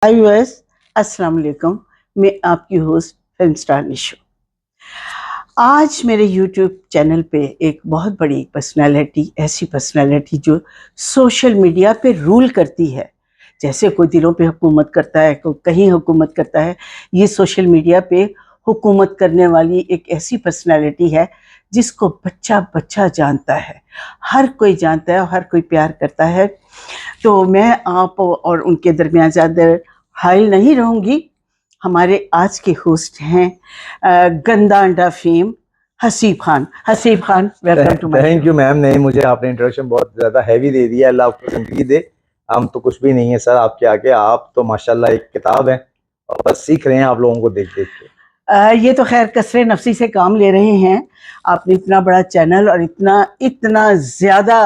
हाय viewers, अस्सलाम वालेकुम। मैं आपकी होस्ट फिल्म स्टार निशो। आज मेरे यूट्यूब चैनल पे एक बहुत बड़ी पर्सनालिटी, ऐसी पर्सनालिटी जो सोशल मीडिया पे रूल करती है। जैसे कोई दिलों पे हुकूमत करता है, कोई कहीं हुकूमत करता है, ये सोशल मीडिया पे हुकूमत करने वाली एक ऐसी पर्सनालिटी है जिसको बच्चा बच्चा जानता है, हर कोई जानता है और हर कोई प्यार करता है। तो मैं आप और उनके दरमियान ज़्यादा हाइल नहीं रहूँगी। हमारे आज के होस्ट हैं गंदा अंडा fame Haseeb Khan. Haseeb Khan, welcome to my thank you ma'am. नहीं, मुझे आपने इंट्रोडक्शन बहुत ज्यादा हैवी दे दिया। अल्लाह आपको जिंदगी दे। हम तो कुछ भी नहीं है सर आपके आगे। आप तो माशाल्लाह एक किताब है और बस सीख रहे हैं आप लोगों को देख देख के। ये तो खैर कसरे नफसी से काम ले रहे हैं। आपने इतना बड़ा चैनल और इतना इतना ज्यादा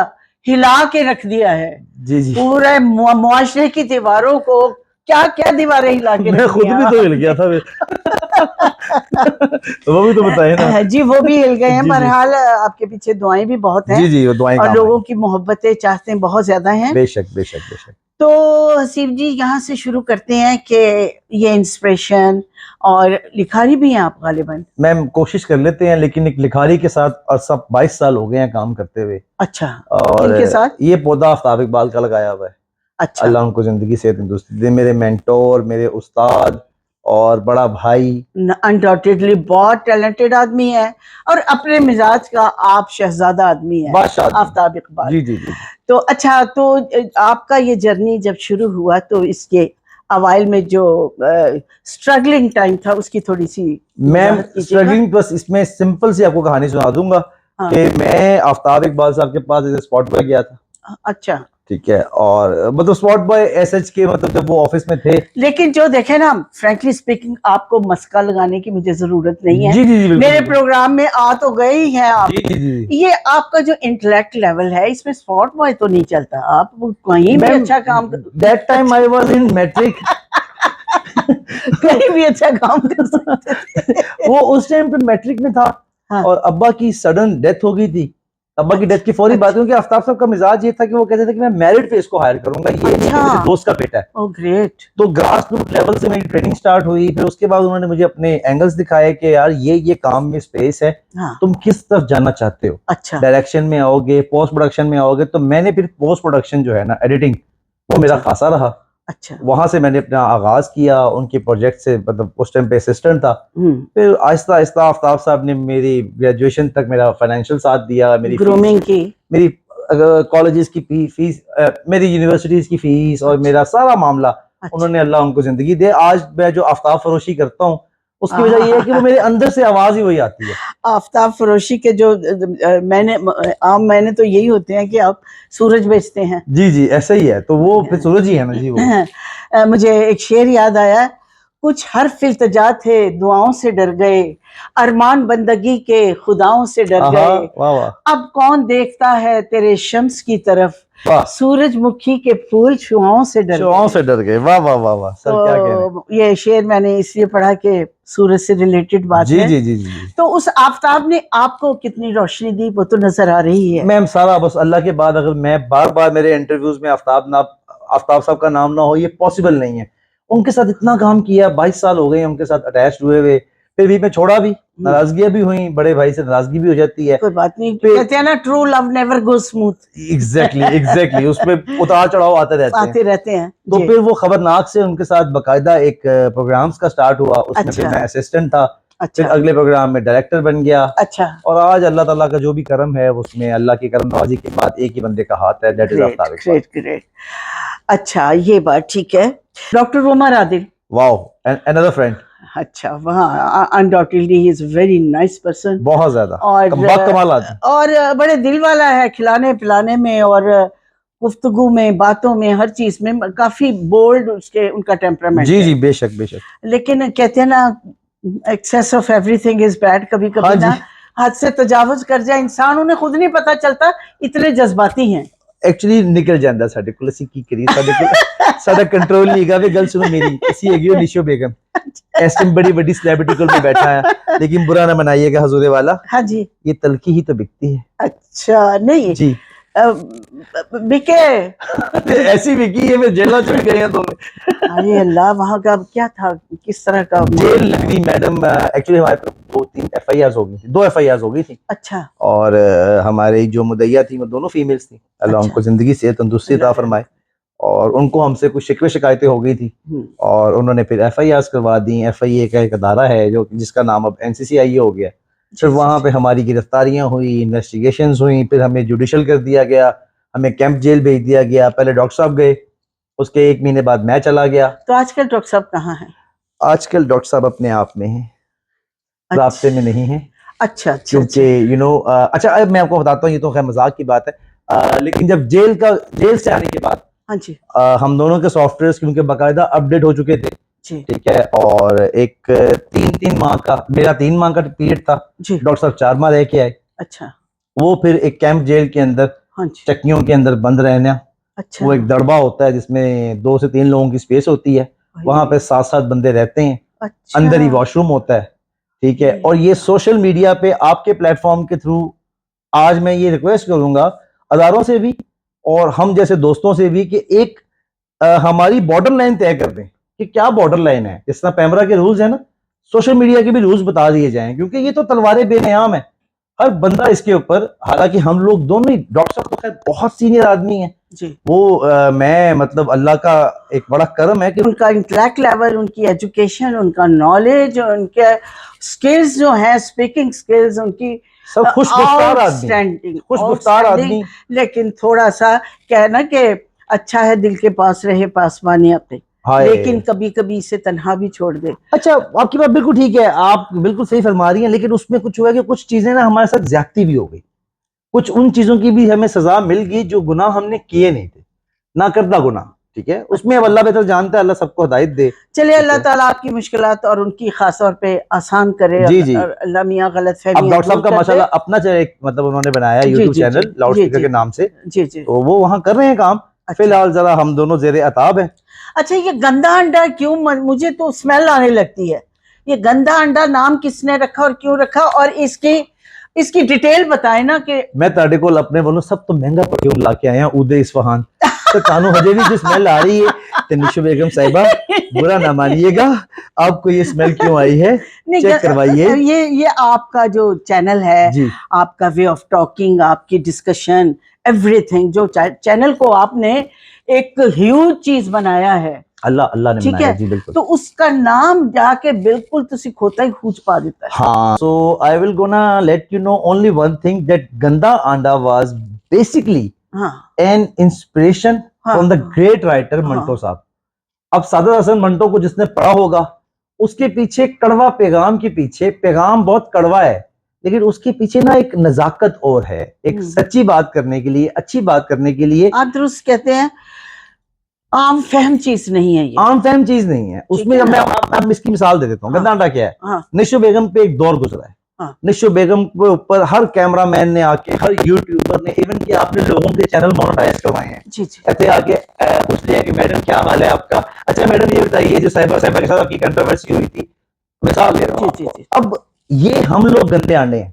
हिला के रख दिया है। जी जी। पूरे मुआशरे की दीवारों को क्या क्या दीवारें हिला के मैं रख खुद दिया भी तो हिल गया था वो भी तो बताइए ना। जी, वो भी हिल गए हैं। जी जी बहरहाल आपके पीछे दुआएं भी बहुत हैं जी जी, वो दुआएं और काम लोगों आएंगी। की मोहब्बतें चाहते बहुत ज्यादा हैं। बेशक बेशक बेशक। तो हसीब जी, यहाँ से शुरू करते हैं कि ये इंस्पिरेशन और लिखारी भी हैं आप गालिबन। मैम कोशिश कर लेते हैं, लेकिन एक लिखारी के साथ और सब 22 साल हो गए हैं काम करते हुए। अच्छा, और किनके साथ? ये पौधा आफ्ताब इकबाल का लगाया हुआ है। अच्छा, अल्लाह उनको जिंदगी से तंदुरुस्ती दे। मेरे मेंटोर, मेरे उस्ताद और बड़ा भाई। अनडाउटेडली बहुत टैलेंटेड आदमी है और अपने मिजाज का आप शहजादा आदमी है, बादशाह आदमी। आफ्ताब इकबाल। जी जी जी। तो अच्छा, तो आपका ये जर्नी जब शुरू हुआ तो इसके अवाइल में जो स्ट्रगलिंग टाइम था उसकी थोड़ी सी मैम वजाहत कीजिएगा। स्ट्रगलिंग, बस इसमें सिंपल सी आपको कहानी सुना दूंगा हाँ, कि मैं आफ्ताब इकबाल साहब के पास एज स्पॉट बॉय गया था। अच्छा। ठीक है, और मतलब स्पॉट बॉय एसएच के, मतलब जब वो ऑफिस में थे। लेकिन जो देखे ना, फ्रैंकली स्पीकिंग, आपको मस्का लगाने की मुझे जरूरत नहीं है। जी जी जी, बिल्कुल मेरे बिल्कुल। प्रोग्राम में आ तो गए ही हैं आप। जी जी जी। ये आपका जो इंटेलेक्ट लेवल है, इसमें स्पॉट बॉय तो नहीं चलता। आप कहीं भी मैम अच्छा काम that time I was in matric. कहीं भी अच्छा काम कर सकते थे। वो उस टाइम पे मैट्रिक में था। हाँ, और अब्बा की सडन डेथ हो गई थी। अब्बा की डेथ की फौरी बात, अच्छा, क्योंकि आफ्ताब साहब का मिजाज ये था कि वो कहते थे कि मैं मेरिट पे इसको हायर करूंगा, ये नहीं कि अच्छा। मेरे दोस्त का बेटा है। ओ ग्रेट। तो ग्रास रूट लेवल से मेरी ट्रेनिंग स्टार्ट हुई। फिर उसके बाद उन्होंने मुझे अपने एंगल्स दिखाए कि यार ये काम में स्पेस है, हाँ, तुम किस तरफ जाना चाहते हो। अच्छा, डायरेक्शन में आओगे, पोस्ट प्रोडक्शन में आओगे। तो मैंने फिर पोस्ट प्रोडक्शन जो है ना, एडिटिंग, वो मेरा अच्छा, खासा रहा। अच्छा। वहां से मैंने अपना आगाज किया उनके प्रोजेक्ट से, मतलब उस टाइम पे असिस्टेंट था। फिर आहिस्ता आहिस्ता आफ्ताब साहब ने मेरी ग्रेजुएशन तक मेरा फाइनेंशियल साथ दिया। मेरी फीस, ग्रूमिंग की। मेरी कॉलेजेस की फीस, मेरी यूनिवर्सिटीज की फीस और अच्छा, मेरा सारा मामला अच्छा। उन्होंने, अल्लाह उनको जिंदगी दे। आज मैं जो आफ्ताब फरोशी करता हूँ उसकी वजह यह है कि वो आहा, मेरे अंदर से आवाज ही वही आती है। आफ्ताब फरोशी के जो मैंने आम मैंने तो यही होते हैं कि आप सूरज बेचते हैं। जी जी, ऐसा ही है। तो वो फिर सूरज ही है ना जी वो। मुझे एक शेर याद आया। कुछ हर्फ इल्तिजा थे, दुआओं से डर गए, अरमान बंदगी के खुदाओं से डर आहा, गए। वाह वाह अब कौन देखता है तेरे शम्स की तरफ, वाह। सूरजमुखी के फूल छुआओं से डर शुआओं गए। से डर गए, वाह वाह वाह वाह। सर क्या कह रहे हैं। तो ये शेर मैंने इसलिए पढ़ा कि सूरज से रिलेटेड बात जी है। जी जी जी जी। तो उस आफताब ने आपको कितनी रोशनी दी वो तो नजर आ रही है। मैम सारा बस अल्लाह के बाद, अगर मैं बार बार मेरे इंटरव्यूज में आफ्ताब साहब का नाम ना हो, ये पॉसिबल नहीं है। उनके साथ इतना काम किया, 22 साल हो गए उनके साथ अटैच हुए हुए। फिर भी मैं छोड़ा भी, नाराजगियां भी हुई, बड़े भाई से नाराजगी भी हो जाती है। कोई बात नहीं, फिर कहते हैं ना, true love never go smooth. Exactly exactly, उसमें उतार चढ़ाव आते रहते हैं। आते रहते हैं तो जी। फिर वो खबरनाक से उनके साथ बकायदा एक प्रोग्राम्स का स्टार्ट हुआ। उसमें फिर अच्छा, मैं असिस्टेंट था। फिर अच्छा, अगले प्रोग्राम में डायरेक्टर बन गया। अच्छा। और आज अल्लाह ताला का जो भी करम है, उसमें अल्लाह की करम नवाजी के बाद एक ही बंदे का हाथ है, that is great, Aftab Iqbal. Great, great. अच्छा, ये बात ठीक है। Doctor Romer Adil. Wow, another friend. अच्छा, वहाँ undoubtedly he is very nice person. बहुत ज्यादा और कमाल आदमी। बड़े दिल वाला है, खिलाने पिलाने में और गुफ्तगू में, बातों में, हर चीज में काफी बोल्ड उसके उनका टेम्परामेंट जी है। जी, बेशक बेशक। लेकिन कहते हैं ना, excess of everything is bad. कभी हाँ कभी जी। ना हद से तजावुज कर जाए इंसान, उन्हें खुद नहीं पता चलता, इतने जज्बाती हैं। एक्चुअली निकल जाता साडे कोल, ਅਸੀਂ ਕੀ ਕਰੀਏ, ਸਾਡੇ ਕੋਲ ਸਾਡਾ कंट्रोल नहीं ਹੈਗਾ। ਵੇ ਗੱਲ सुनो मेरी, ਅਸੀਂ ਹੈਗੀ ਹੋ निशो बेगम। इस टाइम बड़ी बड़ी सेलिब्रिटी कोल में बैठा है, लेकिन बुरा ना मनाइएगा हजूरे वाला, हाँ जी। ये तलखी ही तो बिकती है। अच्छा, नहीं, जी। बिके। ऐसी विकी है, फिर जेल चढ़ गए हैं तुम। अरे अल्लाह, वहाँ का क्या था, किस तरह का? जेल लगनी मैडम, एक्चुअली हमारे पास 2-3 FIR हो गई थी, 2 FIR हो गई थी। अच्छा और हमारी जो मुदैया थी वो दोनों फीमेल्स थी, अल्लाह अच्छा। उनको जिंदगी से तंदुरुस्ती अता फरमाए। और उनको हमसे कुछ शिकवे शिकायतें हो गई थी, और उन्होंने फिर FIR करवा दी। FIA का एक अदारा है जो जिसका नाम अब NCCI हो गया। फिर वहाँ पे हमारी गिरफ्तारियां हुई, इन्वेस्टिगेशंस हुई, फिर हमें जुडिशल कर दिया गया, हमें कैंप जेल भेज दिया गया। पहले डॉक्टर साहब गए, उसके 1 महीने बाद मैं चला गया। तो आजकल डॉक्टर साहब कहाँ हैं? आजकल डॉक्टर साहब अपने आप में हैं, रास्ते में नहीं है। अच्छा अच्छा क्योंकि अच्छा, अब मैं आपको बताता हूँ, ये तो खैर मजाक की बात है, लेकिन जब जेल से आने के बाद हाँ जी हम दोनों के सॉफ्टवेयर क्योंकि बाकायदा अपडेट हो चुके थे, जी ठीक है। और एक 3 माह का, मेरा 3 माह का पीरियड था, जी। डॉक्टर साहब 4 माह रह के आए। अच्छा वो फिर एक कैंप जेल के अंदर, हाँ जी। चक्कियों के अंदर बंद रहना, अच्छा वो एक दड़बा होता है जिसमें 2 से 3 लोगों की स्पेस होती है, वहां पे 7-7 बंदे रहते हैं, अच्छा अंदर ही वॉशरूम होता है, ठीक है। और ये सोशल मीडिया पे आपके प्लेटफॉर्म के थ्रू आज मैं ये रिक्वेस्ट करूंगा अदारों से भी और हम जैसे दोस्तों से भी कि एक हमारी बॉर्डर लाइन तय कर दें कि क्या बॉर्डर लाइन है। जिस तरह पैमरा के रूल्स है ना, सोशल मीडिया के भी रूल्स बता दिए जाएं, क्योंकि ये तो तलवारें बेनयाम है, हर बंदा इसके ऊपर। हालांकि हम लोग दोनों ही, डॉक्टर साहब तो खैर बहुत सीनियर आदमी है जी। वो, मैं मतलब अल्लाह का एक बड़ा करम है कि उनका इंटेलेक्ट लेवल, उनकी एजुकेशन, उनका नॉलेज, उनके स्किल्स जो है, स्पीकिंग स्किल्स उनकी सब खुशगुफ्तार आदमी, आउटस्टैंडिंग खुशगुफ्तार आदमी। लेकिन थोड़ा सा क्या है ना कि अच्छा है दिल के पास रहे पासवानी अपने, हाय, लेकिन कभी कभी इसे तन्हा भी छोड़ दे। अच्छा, आपकी बात बिल्कुल ठीक है, आप बिल्कुल सही फरमा रही हैं, लेकिन उसमें कुछ हुआ कि कुछ चीजें ना हमारे साथ ज्यादती भी हो गई, कुछ उन चीजों की भी हमें सजा मिल गई जो गुनाह हमने किए नहीं थे, ना करदा गुनाह, ठीक है। उसमें अब अल्लाह बेहतर जानता है, अल्लाह सबको हिदायत दे। चलिए अल्लाह ताला आपकी मुश्किलात और उनकी खास तौर पे आसान करे, जी जी। और अल्लाह मियाँ अब गलतफहमियां डॉक्टर साहब दूर का कर दे। माशाल्लाह अपना एक मतलब उन्होंने बनाया जी यूट्यूब जी जी चैनल लाउड जी स्पीकर जी के नाम से, जी जी। तो वो वहां कर रहे हैं काम। अच्छा फिलहाल जरा हम दोनों जेरे अताब है। अच्छा, ये गंदा अंडा क्यों, मुझे तो स्मेल आने लगती है। ये गंदा अंडा नाम किसने रखा और क्यों रखा, और इसकी इसकी डिटेल बताएं ना कि मैं ताड़े को अपने बोलूं सब तो महंगा परफ्यूम ला के आया उदय इस्फहान, तो तानू हजे भी जो स्मेल आ रही है, तो निशो बेगम साहिबा बुरा ना मानिएगा, आपको ये स्मेल क्यों आई है, चेक करवाइए। ये आपका जो चैनल है जी, आपका वे ऑफ टॉकिंग, आपकी डिस्कशन, एवरीथिंग, जो चैनल को आपने एक ह्यूज चीज बनाया है, अल्लाह अल्लाह ने ठीक बनाया है, जी, बिल्कुल। तो उसका नाम जाके बिल्कुल तुसी खोता ही खूज पा देता है। हाँ, so I will gonna let you know only one thing, that Ganda Anda was basically हाँ an inspiration हाँ from the great writer हाँ मंटो साहब। अब सादत हसन मंटो को जिसने पढ़ा होगा, उसके पीछे कड़वा पैगाम के पीछे, पैगाम बहुत कड़वा है, लेकिन उसके पीछे ना एक नजाकत और है, एक सच्ची बात करने के लिए, अच्छी बात करने के लिए। आप दुरुस्त कहते हैं, आम फहम चीज नहीं है ये, आम फहम चीज नहीं है उसमें। है मैं ना? आप इसकी मिसाल दे देता हूँ। गंदा अंडा क्या है? हाँ निशो बेगम पे एक दौर गुजरा है, हाँ निशो बेगम के ऊपर हर कैमरामैन ने आके, हर यूट्यूबर ने, इवन कि आपने लोगों के चैनल मोनेटाइज करवाए हैं, जी जी ऐसे आके पूछ लिया कि मैडम क्या हाल है आपका, अच्छा मैडम ये बताइए जो साहिबा साहिबा के साथ आपकी कंट्रोवर्सी हुई थी, मिसाल दे रहा हूँ जी आपको। जी। अब ये हम लोग गंदे अंडे हैं,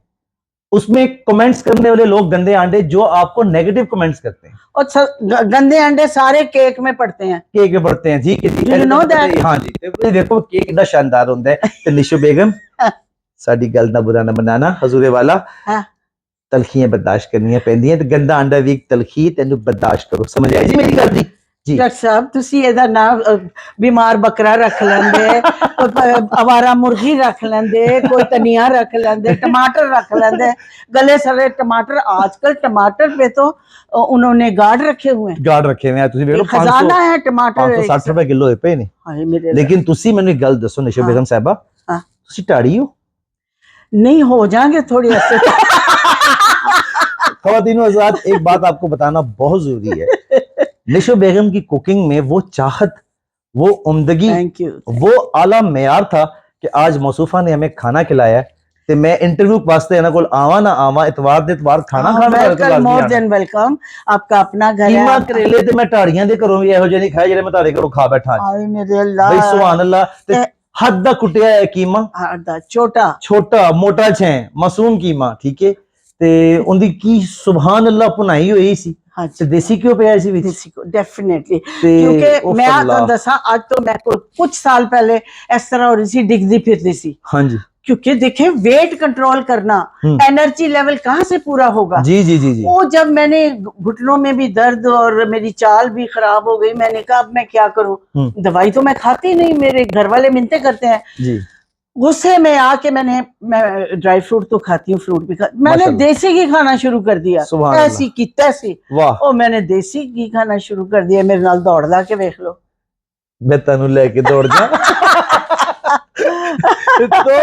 उसमें कमेंट्स करने वाले लोग गंदे अंडे जो आपको नेगेटिव कमेंट्स करते हैं, और गंदे अंडे सारे केक में पड़ते हैं, केक में पड़ते हैं। ठीक है जी, You know that? हाँ जी, देखो केक कितना शानदार होता है। तो निशो बेगम साडी गल ना बुरा ना बनाना, हजूरे वाला हाँ। तलखियां बर्दाश्त करनियां पैंदियां, ते गंदा अंडा भी एक तलखी, तेनू बर्दाश्त करो। समझ आई जी मेरी गल दी जी? डॉक्टर साहब तुसी ਇਹਦਾ नाम बीमार बकरा रख लेंदे, कोई आवारा मुर्गी रख लेंदे, कोई धनिया रख लेंदे, टमाटर रख लेंदे, गले सड़े टमाटर। आजकल टमाटर पे तो उन्होंने गार्ड रखे हुए हैं, गार्ड रखे हुए हैं, ਤੁਸੀਂ ਵੇਖ ਲਓ खजाना है टमाटर। 560 रुपए किलो होए पे ने। हाय मेरे लेकिन ਤੁਸੀਂ ਮੈਨੂੰ ਇੱਕ ਗੱਲ ਦੱਸੋ ਨਿਸ਼ੋ हाँ। बेगम साहिबा, हाँ। ਤੁਸੀਂ ਢਾੜੀ ਹੋ? नहीं हो जाएंगे थोड़ी ऐसे। ख़वातीनो हज़रात, एक बात आपको बताना बहुत जरूरी है, निशो बेगम की कुकिंग में वो चाहत, वो उम्दगी, थैंक यू। वो आला मेयार था कि आज मौसूफा ने हमें खाना खिलाया, ते मैं इंटरव्यू वास्ते इन्हां कोल आवा ना आवा, इतवार दे इतवार खाना खाना वेलकम, मोर देन वेलकम, आपका अपना घर है। कीमा करेले ते मैं ढाड़ियां दे घरों भी ਇਹੋ ਜਿਹੇ नहीं खाए ਜਿਹੜੇ मैं ਤੁਹਾਡੇ ਘਰੋਂ खा बैठा। हाय मेरे अल्लाह, भाई सुभान अल्लाह, ते हद दा कुटिया है कीमा, छोटा छोटा मोटा छे मासूम कीमा, ठीक है। ਤੇ ਉਹਦੀ ਕੀ ਸੁਭਾਨ ਅੱਲਾ ਪੁਨਾਈ ਹੋਈ ਸੀ हाँ ਤੇ जी ਦੇਸੀ ਘਿਓ ਪਿਆ ਸੀ ਵਿੱਚ देसी को डेफिनेटली ਤੇ क्योंकि ਉਹ मैं ਅੱਲਾ तो दसा आज तो मैं कुछ साल पहले इस तरह हो रही सी डिगदी फिरती सी ਹਾਂਜੀ क्योंकि देखे वेट कंट्रोल करना एनर्जी लेवल कहाँ से पूरा होगा जी जी जी जी वो जब मैंने घुटनों में भी दर्द और मेरी चाल भी खराब हो गई मैंने कहा अब मैं क्या करूं दवाई तो मैं खाती नहीं मेरे घर वाले मिन्नतें करते हैं जी गुस्से में आके मैं ड्राई फ्रूट तो खाती हूँ फ्रूट भी मैंने माशाल्लाह। देसी घी खाना शुरू कर दिया सुभान ऐसी की तैसी वाह और मैंने देसी घी खाना शुरू कर दिया मेरे नाल दौड़ ला के देख लो मैं तेनू लेके दौड़ जा तो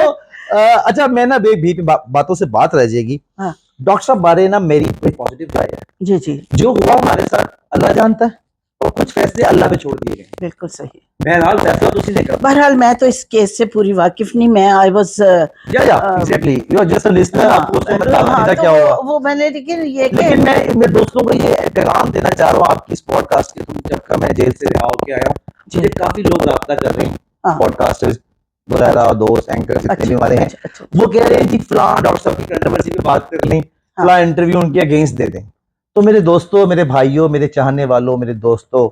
अच्छा मैं ना बीच में बातों से बात रह जाएगी हाँ। डॉक्टर साहब बारे ना मेरी कोई पॉजिटिव राय है जी जी जो हुआ हमारे साथ अल्लाह जानता है और कुछ फैसले अल्लाह पे छोड़ दिए गए बिल्कुल सही बहरहाल फैसला तो उसी ने करा बहरहाल मैं तो इस केस से पूरी वाकिफ नहीं मैं आई वाज या exactly you are just a listener आपको उसको बताना नहीं था क्या हुआ वो मैंने लेकिन ये लेकिन मैं मेरे दोस्तों को ये पैगाम देना चाह रहा हूँ आपकी इस पॉडकास्ट के तुम जब का मैं जेल से रिहा होके आया हूँ मुझे काफी लोग राब्ता कर रहे हैं पॉडकास्टर्स वगैरह दोस्त एंकर जितने भी हमारे हैं वो कह रहे हैं जी फलां डॉक्टर साहब की कंट्रोवर्सी पे बात कर लें फलां इंटरव्यू उनके अगेंस्ट दे दें तो मेरे दोस्तों मेरे भाइयों मेरे चाहने वालों मेरे दोस्तों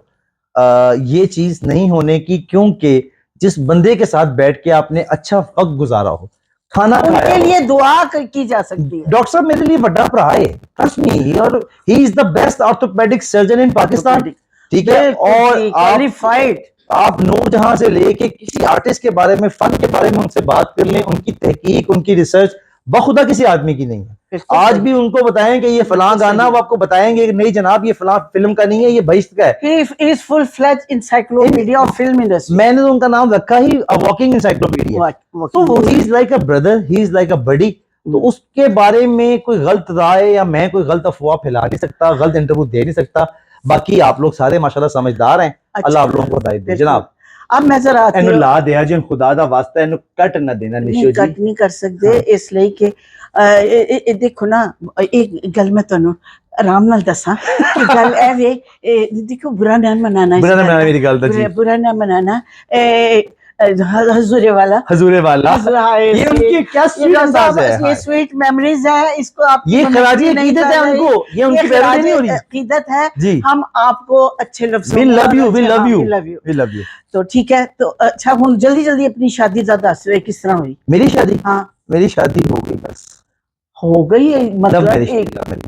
ये चीज नहीं होने की क्योंकि जिस बंदे के साथ बैठ के आपने अच्छा वक्त गुजारा हो खाना उनके लिए दुआ की जा सकती है डॉक्टर साहब मेरे लिए बड़ा भरा है ट्रस्ट मी और he is the best orthopaedic surgeon इन पाकिस्तान ठीक है और क्वालिफाइड आप नूरजहां से लेके किसी आर्टिस्ट के बारे में फन के बारे में उनसे बात कर लें उनकी तहकीक उनकी रिसर्च बखुदा किसी आदमी की नहीं है आज भी उनको बताएं कि ये फलां गाना वो आपको बताएंगे नहीं जनाब ये फलां फिल्म का नहीं है ये बहिश्त का है is full fledge encyclopedia of film industry मैंने तो उनका नाम रखा ही वॉकिंग इंसाइक्लोपीडिया तो he is like a brother he is like a buddy तो उसके बारे में कोई गलत राय या मैं कोई गलत अफवाह फैला नहीं सकता गलत इंटरव्यू दे नहीं सकता बाकी आप लोग सारे माशाल्लाह समझदार हैं अल्लाह आप लोगों को हिदायत दे जनाब अब मैं जरा ਇਹਨੂੰ ਲਾ ਦਿਆ ਜੀ ਖੁਦਾ ਦਾ ਵਾਸਤਾ ਇਹਨੂੰ ਕੱਟ ਨਾ ਦੇਣਾ ਨਿਸ਼ੋ ਜੀ ਕੱਟ ਨਹੀਂ ਕਰ ਸਕਦੇ ਇਸ ਲਈ ਕਿ ਇਹ ਦੇਖੋ ਨਾ ਇੱਕ ਗੱਲ ਮੈਂ ਤੁਹਾਨੂੰ ਆਰਾਮ ਨਾਲ ਦੱਸਾਂ ਕਿ ਗੱਲ ਇਹ ਵੇ ਦੇਖੋ बुरा ना मनाना मेरी गल तो जी बुरा ना मनाना हजूरे वाला ये उनकी क्या स्वीट अंदाज है ये स्वीट मेमोरीज है इसको आप ये खराजी अकीदत है उनको ये उनकी पैरवी नहीं हो रही अकीदत है जी हम आपको अच्छे लफ्ज़ों we love you तो ठीक है तो अच्छा हम जल्दी जल्दी अपनी शादी ज्यादा दस रहे किस तरह हुई मेरी शादी हाँ मेरी शादी हो गई बस हो गई मतलब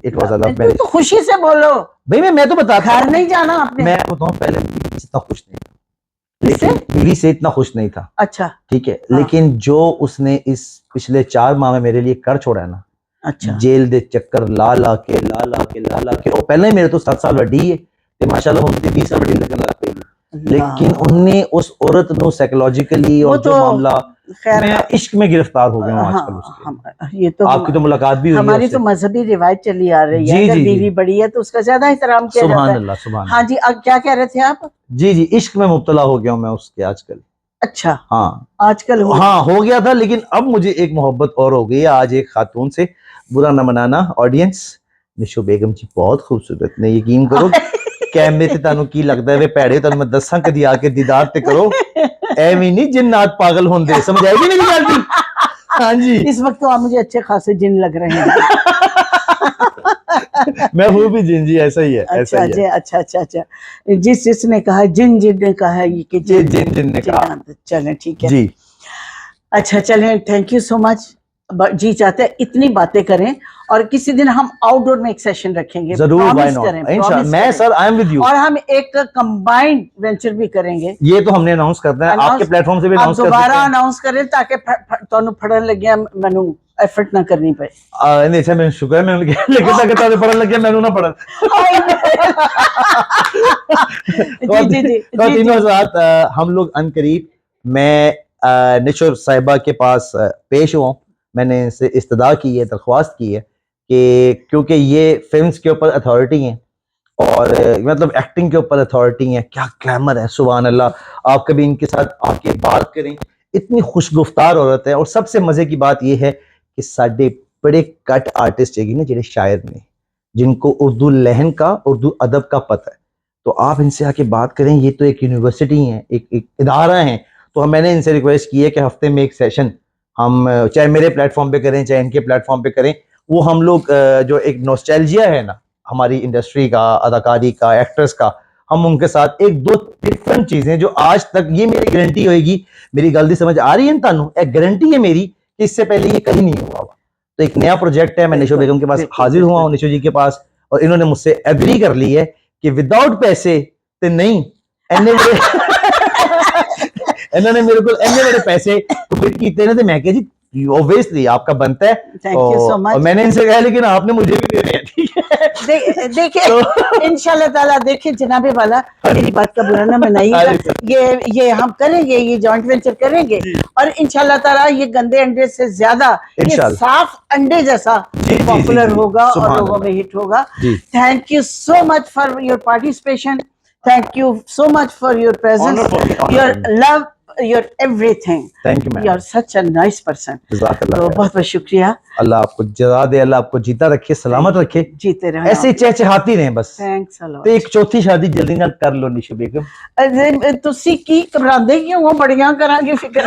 it was a love marriage तो खुशी से बोलो भाई मैं तो बताता घर नहीं जाना आपने मैं बताऊं पहले इतना खुश नहीं था लेकिन बीवी से इतना खुश नहीं था अच्छा ठीक है लेकिन जो उसने इस पिछले 4 माह में मेरे लिए कर छोड़ा है ना अच्छा जेल दे चक्कर ला ला के वो पहले मेरे तो 7 साल वड्डी है ते माशाल्लाह हम 20 साल वड्डी लगन लग पई लेकिन उन्हें उस औरत नु साइकोलॉजिकली और जो मामला मैं इश्क में गिरफ्तार हो गया हूं आजकल उसके ये तो आपकी तो मुलाकात भी हुई हमारी तो मजहबी रिवायत चली आ रही है अगर बीवी बड़ी है तो उसका ज्यादा एहतराम किया जाता है सुभान अल्लाह सुभान हाँ जी अब क्या कह रहे थे आप जी जी इश्क में मुब्तला हो गया हूं मैं उसके आजकल अच्छा हाँ आजकल हाँ हो गया था लेकिन अब मुझे एक मोहब्बत और हो गई है आज एक खातून से बुरा न मनाना ऑडियंस निशो बेगम जी बहुत खूबसूरत ने यकीन करो कैमरे ते तानू की लगदा है वे भैड़े तानू मैं दसां कदी आके दीदार ते करो एवें नहीं जिन्नात पागल होंदे समझ आई भी मेरी गल दी हां जी इस वक्त तो आप मुझे अच्छे खासे जिन लग रहे हैं मैं हूँ भी जिन जी ऐसा ही है अच्छा जी अच्छा जिसने कहा जिन ने कहा ये कि जिन ने कहा चलें ठीक है जी अच्छा चलें थैंक यू सो मच जी चाहते हैं इतनी बातें करें और किसी दिन हम आउटडोर में एक सेशन रखेंगे जरूर इंशाल्लाह मैं sir I am with you और हम एक कंबाइंड वेंचर भी करेंगे ये तो हमने अनाउंस करना है आपके प्लेटफॉर्म से भी अनाउंस कर सकते हैं दोबारा अनाउंस करें ताकि ਤੁਹਾਨੂੰ ਫੜਨ ਲੱਗਿਆ ਮੈਨੂੰ एफर्ट ना करनी पड़े नहीं अच्छा मैं शुक्र है मैं लेकिन ताकि तारे पढ़न लगे मैंने ना पढ़न जी तीनों साथ हम लोग अनकरीब मैं निशो साहिबा के पास पेश हुआ मैंने इनसे इस्तदा की है दरख्वास्त की है कि क्योंकि ये फिल्म्स के ऊपर अथॉरिटी हैं और मतलब एक्टिंग के ऊपर अथॉरिटी है क्या ग्लैमर है सुभान अल्लाह आप कभी इनके साथ आके बात करें इतनी खुशगुफ्तार औरत है और सबसे मजे की बात यह है कि साडे बड़े कट आर्टिस्ट है ना जेडे शायर ने जिनको उर्दू लहन का उर्दू अदब का पता है तो आप इनसे आके बात करें ये तो एक यूनिवर्सिटी है एक इदारा है तो मैंने इनसे रिक्वेस्ट की है कि हफ्ते में एक सेशन हम चाहे मेरे प्लेटफॉर्म पे करें चाहे इनके प्लेटफॉर्म पे करें वो हम लोग जो एक नॉस्टैल्जिया है ना हमारी इंडस्ट्री का, अदाकारी का, एक्टर्स का, हम उनके साथ एक दो डिफरेंट चीजें जो आज तक, ये मेरी गारंटी होगी, मेरी गलती समझ आ रही है तानू, एक गारंटी है मेरी कि इससे पहले ये कहीं नहीं हुआ। तो एक नया प्रोजेक्ट है, मैं निशो बेगम के पास हाजिर हुआ हूँ, निशो जी के पास, और इन्होंने मुझसे एग्री कर ली है कि विदाउट पैसे तो नहीं, इन्होंने मेरे को इतने बड़े पैसे कमिट किए ना, तो मैं कह जी ऑब्वियसली आपका बनता है। Thank you so much. और मैंने इनसे कहा लेकिन आपने मुझे भी दे दिया, ठीक है। देखिए इंशाल्लाह ताला, देखिए जनाबे वाला मेरी बात का बुरा ना मनाइएगा, ये हम करेंगे, ये जॉइंट वेंचर करेंगे, और इंशाल्लाह ताला ये गंदे अंडे से ज्यादा ये साफ अंडे जैसा पॉपुलर होगा और लोगों में हिट होगा। Thank you so much for your participation, thank you so much for your presence, your love, you're everything. Thank you, ma'am. You're such a nice person. तो बहुत बहुत शुक्रिया। अल्लाह आपको जज़ा दे, अल्लाह आपको जीता रखे, सलामत रखे, जीते रहे, ऐसे चहचहाती रहें बस। Thanks a lot. तो एक चौथी शादी जल्दी ना कर लो निशो बेगम। तुसी की घबरांदे क्यों हो, बड़ियां करांगे, फिक्र